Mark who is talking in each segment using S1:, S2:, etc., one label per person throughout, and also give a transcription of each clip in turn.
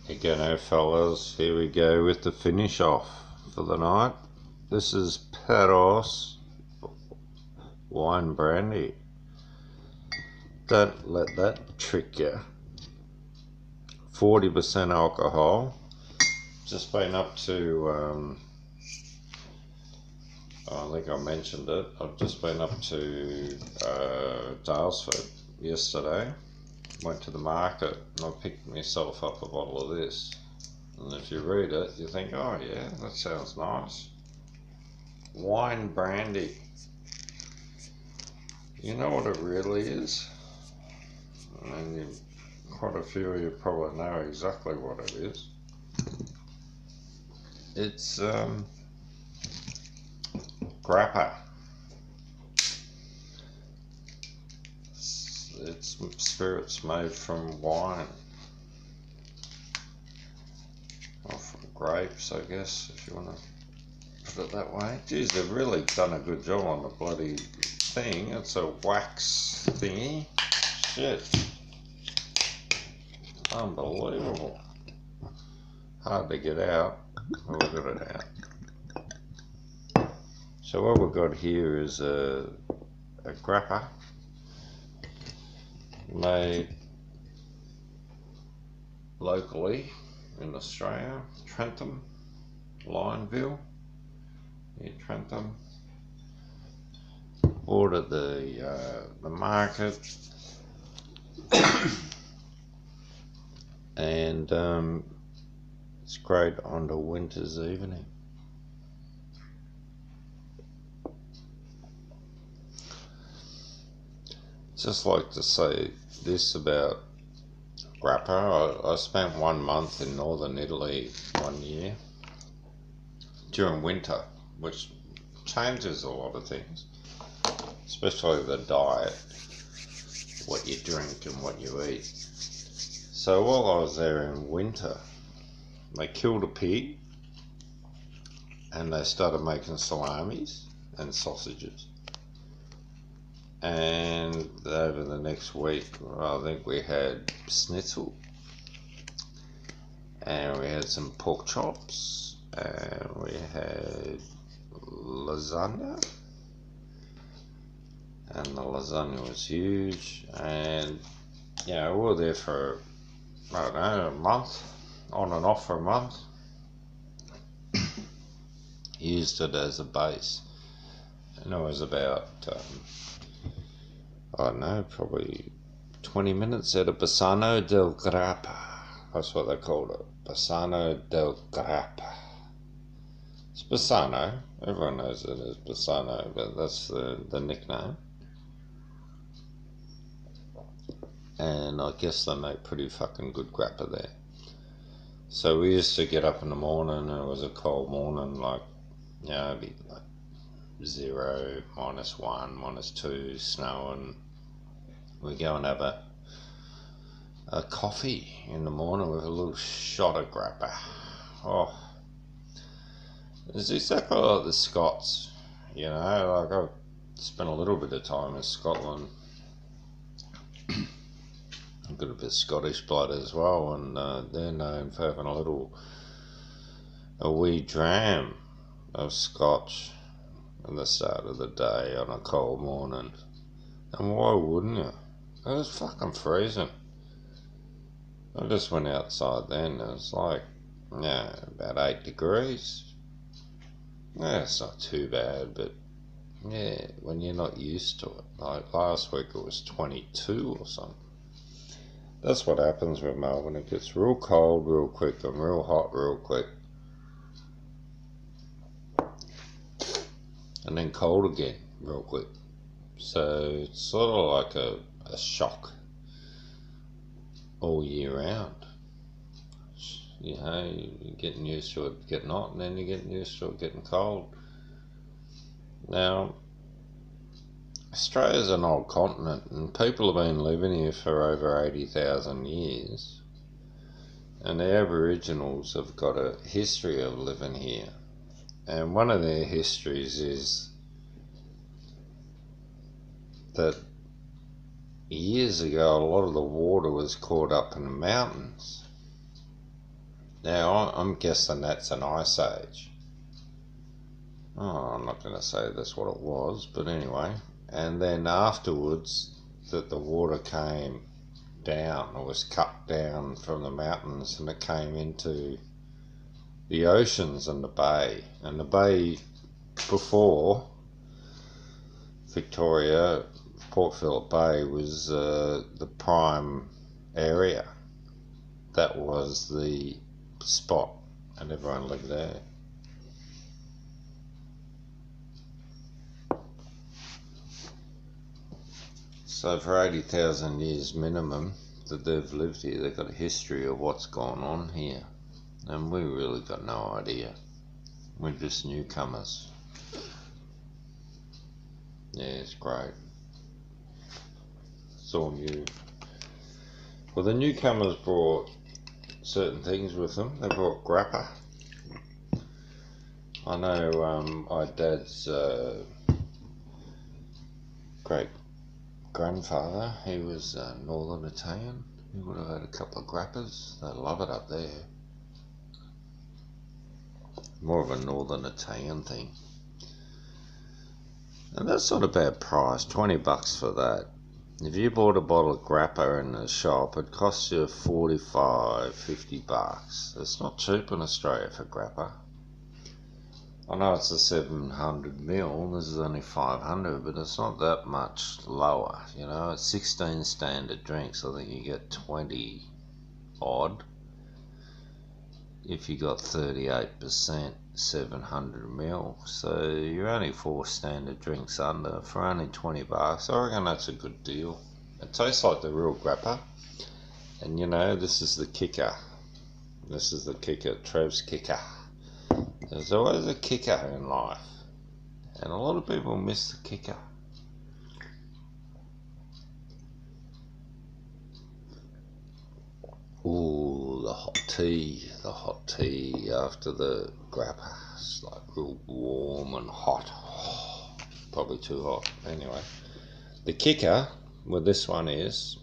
S1: Again, fellas, here we go with the finish off for the night. This is Peros wine brandy. Don't let that trick you. 40% alcohol. Just been up to, I think I mentioned it, I've just been up to Daylesford yesterday. Went to the market and I picked myself up a bottle of this. And if you read it, you think, oh yeah, that sounds nice. Wine brandy. You know what it really is? And quite a few of you probably know exactly what it is. It's grappa. It's spirits made from wine. Or from grapes, I guess, if you want to put it that way. Geez, they've really done a good job on the bloody thing. It's a wax thingy. Shit. Unbelievable. Hard to get out. Well, we got it out. So what we've got here is a grappa made locally in Australia, Trentham, Lionville, near Trentham. Bought at the market, and it's great on the winter's evening. Just like to say this about grappa. I spent 1 month in northern Italy 1 year during winter, which changes a lot of things, especially the diet, what you drink and what you eat. So while I was there in winter, they killed a pig and they started making salamis and sausages. And over the next week, I think we had schnitzel, and we had some pork chops, and we had lasagna, and the lasagna was huge. And we were there for, I don't know, a month, on and off for a month. Used it as a base, and it was about I don't know, probably 20 minutes at a Bassano del Grappa. That's what they called it. Bassano del Grappa. It's Bassano. Everyone knows it as Bassano, but that's the nickname. And I guess they make pretty fucking good grappa there. So we used to get up in the morning, and it was a cold morning, like, it'd be like 0, -1, -2, snowing. We go and have a coffee in the morning with a little shot of grappa. Oh, it's exactly like the Scots, like I've spent a little bit of time in Scotland. I've got a bit of Scottish blood as well, and they're known for having a wee dram of scotch at the start of the day on a cold morning. And why wouldn't you? It was fucking freezing. I just went outside then. It was like, about 8 degrees. Yeah, it's not too bad, but when you're not used to it. Like last week it was 22 or something. That's what happens with Melbourne. It gets real cold real quick and real hot real quick. And then cold again real quick. So it's sort of like a shock all year round. You're getting used to it getting hot, and then you're getting used to it getting cold. Now, Australia's an old continent, and people have been living here for over 80,000 years. And the Aboriginals have got a history of living here. And one of their histories is that years ago, a lot of the water was caught up in the mountains. Now, I'm guessing that's an ice age. Oh, I'm not going to say that's what it was, but anyway. And then afterwards, that the water came down, or was cut down from the mountains, and it came into the oceans and the bay. And the bay before Victoria, Port Phillip Bay, was the prime area. That was the spot, and everyone lived there. So for 80,000 years minimum that they've lived here, they've got a history of what's gone on here. And we really got no idea. We're just newcomers. Yeah, it's great. It's all new. Well, the newcomers brought certain things with them. They brought grappa. I know my dad's great grandfather, he was Northern Italian. He would have had a couple of grappas. They love it up there. More of a Northern Italian thing. And that's not a bad price, $20 for that. If you bought a bottle of grappa in the shop, it costs you $45, $50. It's not cheap in Australia for grappa. I know it's a 700ml, this is only 500, but it's not that much lower, you know. It's 16 standard drinks, I think you get 20 odd. If you got 38%, 700ml, so you're only 4 standard drinks under for only $20. I reckon that's a good deal. It tastes like the real grappa, and you know, this is the kicker. This is the kicker, Trev's kicker. There's always a kicker in life, and a lot of people miss the kicker. Ooh, the hot tea after the grappa. It's like real warm and hot. Oh, probably too hot. Anyway, the kicker with this one is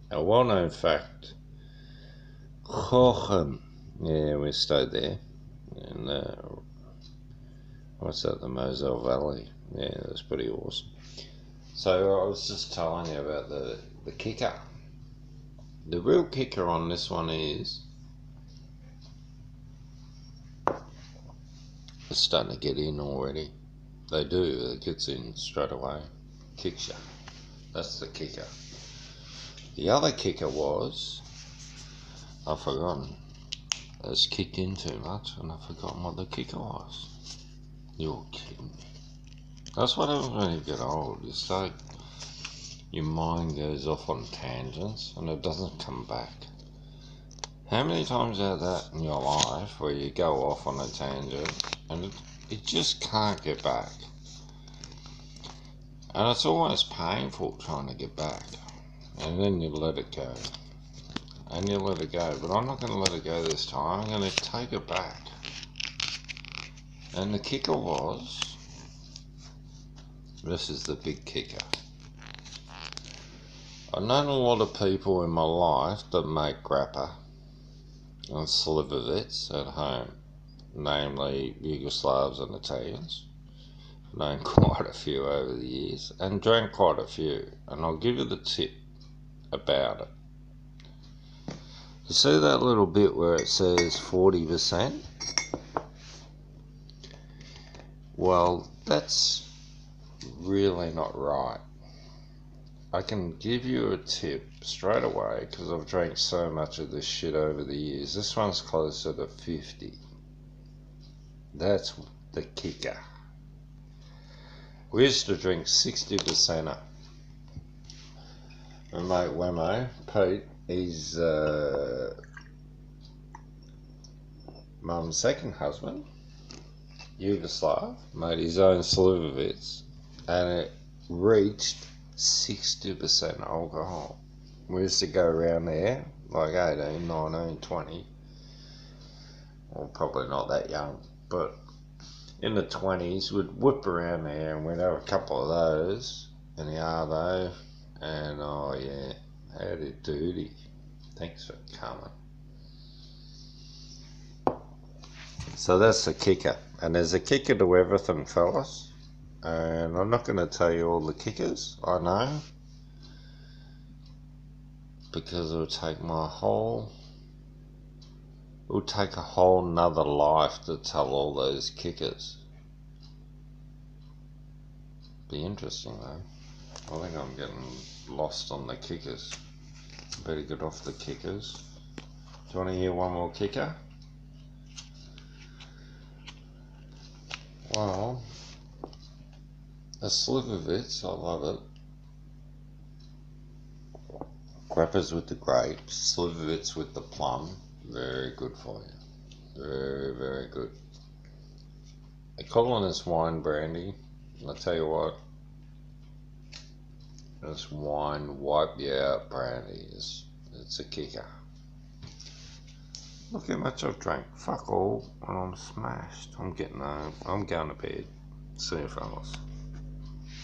S1: a well-known fact. Gochem. Yeah, we stayed there. And what's that, the Moselle Valley? Yeah, that's pretty awesome. So I was just telling you about the kicker. The real kicker on this one is it's starting to get in already. They do, it gets in straight away. Kicks you. That's the kicker. The other kicker was, I've forgotten. It's kicked in too much and I've forgotten what the kicker was. You're kidding me. That's what happens when you get old. It's like your mind goes off on tangents and it doesn't come back. How many times you had that in your life where you go off on a tangent and it just can't get back? And it's almost painful trying to get back. And then you let it go. And you let it go, but I'm not going to let it go this time. I'm going to take it back. And the kicker was, this is the big kicker. I've known a lot of people in my life that make grappa and slivovitz at home, namely Yugoslavs and Italians. I've known quite a few over the years and drank quite a few, and I'll give you the tip about it. You see that little bit where it says 40%? Well, that's really not right. I can give you a tip straight away because I've drank so much of this shit over the years. This one's closer to 50. That's the kicker. We used to drink 60%. My mate Wemo, Pete, he's Mum's second husband, Yugoslav, made his own slivovitz, and it reached 60% alcohol. We used to go around there, like 18, 19, 20, well, probably not that young, but in the 20s, we'd whip around there and we'd have a couple of those in the Arvo, and oh yeah, howdy doody. Thanks for coming. So that's the kicker. And there's a kicker to everything, fellas. And I'm not going to tell you all the kickers, I know. Because it'll take a whole nother life to tell all those kickers. Be interesting though. I think I'm getting lost on the kickers. Better get off the kickers. Do you want to hear one more kicker? Well, a Slivovitz, I love it. Grappers with the grapes, Slivovitz with the plum. Very good for you. Very, very good. They're calling this wine brandy. I'll tell you what, this wine wipe you out brandy it's a kicker. Look how much I've drank. Fuck all, and I'm smashed. I'm going to bed. See you fellas.